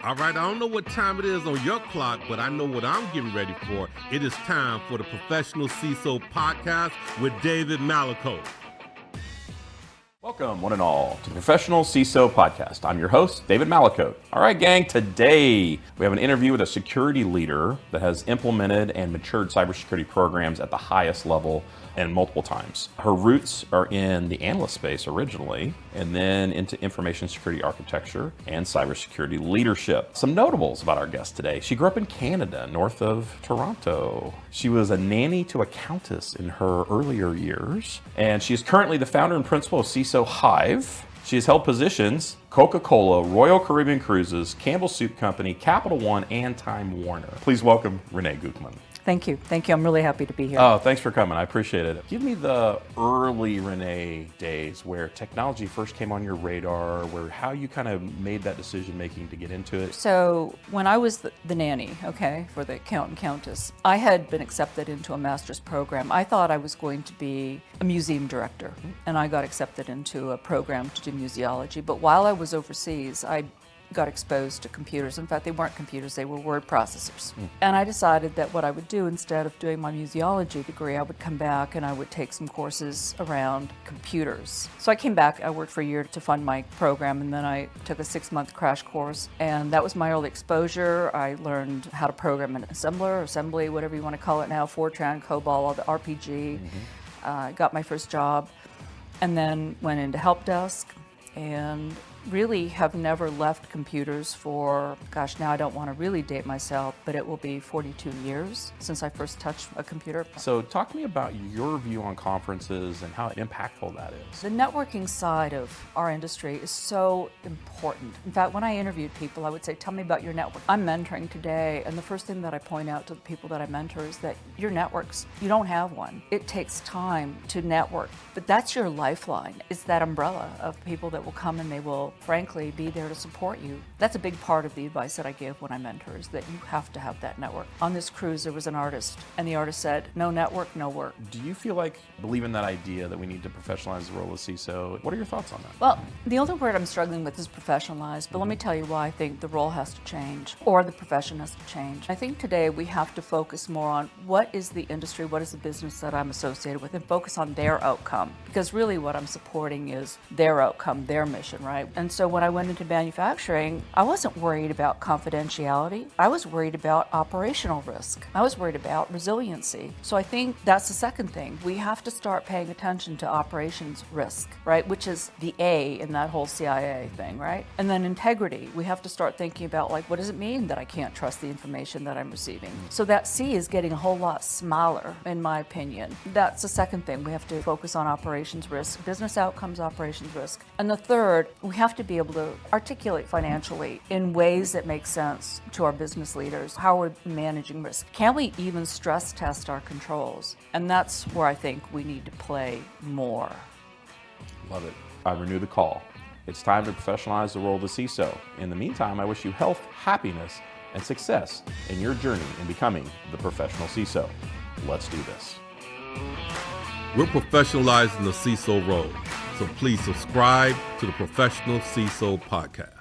All right, I don't know what time it is on your clock, but I know what I'm getting ready for. It is time for the Professional CISO Podcast with David Malicoat. Welcome, one and all, to the Professional CISO Podcast. I'm your host, David Malicoat. All right, gang, today we have an interview with a security leader that has implemented and matured cybersecurity programs at the highest level and multiple times. Her roots are in the analyst space originally, and then into information security architecture and cybersecurity leadership. Some notables about our guest today. She grew up in Canada, north of Toronto. She was a nanny to a countess in her earlier years, and she is currently the founder and principal of CISOhive. She has held positions Coca-Cola, Royal Caribbean Cruises, Campbell Soup Company, Capital One, and Time Warner. Please welcome Renee Guttmann. Thank you. I'm really happy to be here. Oh, thanks for coming. I appreciate it. Give me the early Renee days where technology first came on your radar, where how you kind of made that decision making to get into it. So when I was the nanny, for the count and countess, I had been accepted into a master's program. I thought I was going to be a museum director, and I got accepted into a program to do museology. But while I was overseas, I got exposed to computers. In fact, they weren't computers, they were word processors. And I decided that what I would do instead of doing my museology degree, I would come back and I would take some courses around computers. So I came back, I worked for a year to fund my program, and then I took a 6-month crash course, and that was my early exposure. I learned how to program an assembly, whatever you want to call it now, Fortran, COBOL, all the RPG. Got my first job, and then went into help desk, and really have never left computers for, now I don't want to really date myself, but it will be 42 years since I first touched a computer. So talk to me about your view on conferences and how impactful that is. The networking side of our industry is so important. In fact, when I interviewed people, I would say, tell me about your network. I'm mentoring today, and the first thing that I point out to the people that I mentor is that your networks, you don't have one. It takes time to network, but that's your lifeline. It's that umbrella of people that will come and they will frankly be there to support you. That's a big part of the advice that I give when I mentor, is that you have to have that network. On this cruise, there was an artist, and the artist said, no network, no work. Do you feel like, believe in that idea that we need to professionalize the role of CISO? What are your thoughts on that? Well, the only word I'm struggling with is professionalize, but let me tell you why I think the role has to change, or the profession has to change. I think today we have to focus more on what is the industry, what is the business that I'm associated with, and focus on their outcome. Because really what I'm supporting is their outcome, their mission, right? And so when I went into manufacturing, I wasn't worried about confidentiality. I was worried about operational risk. I was worried about resiliency. So I think that's the second thing. We have to start paying attention to operations risk, right? Which is the A in that whole CIA thing, right? And then integrity. We have to start thinking about, what does it mean that I can't trust the information that I'm receiving? So that C is getting a whole lot smaller, in my opinion. That's the second thing. We have to focus on operations risk, business outcomes, operations risk. And the third, we have to be able to articulate financially in ways that make sense to our business leaders how we're managing risk. Can we even stress test our controls? And that's where I think we need to play more. Love it. I renew the call. It's time to professionalize the role of the CISO. In the meantime, I wish you health, happiness, and success in your journey in becoming the professional CISO. Let's do this. We're professionalizing the CISO role, so please subscribe to the Professional CISO Podcast.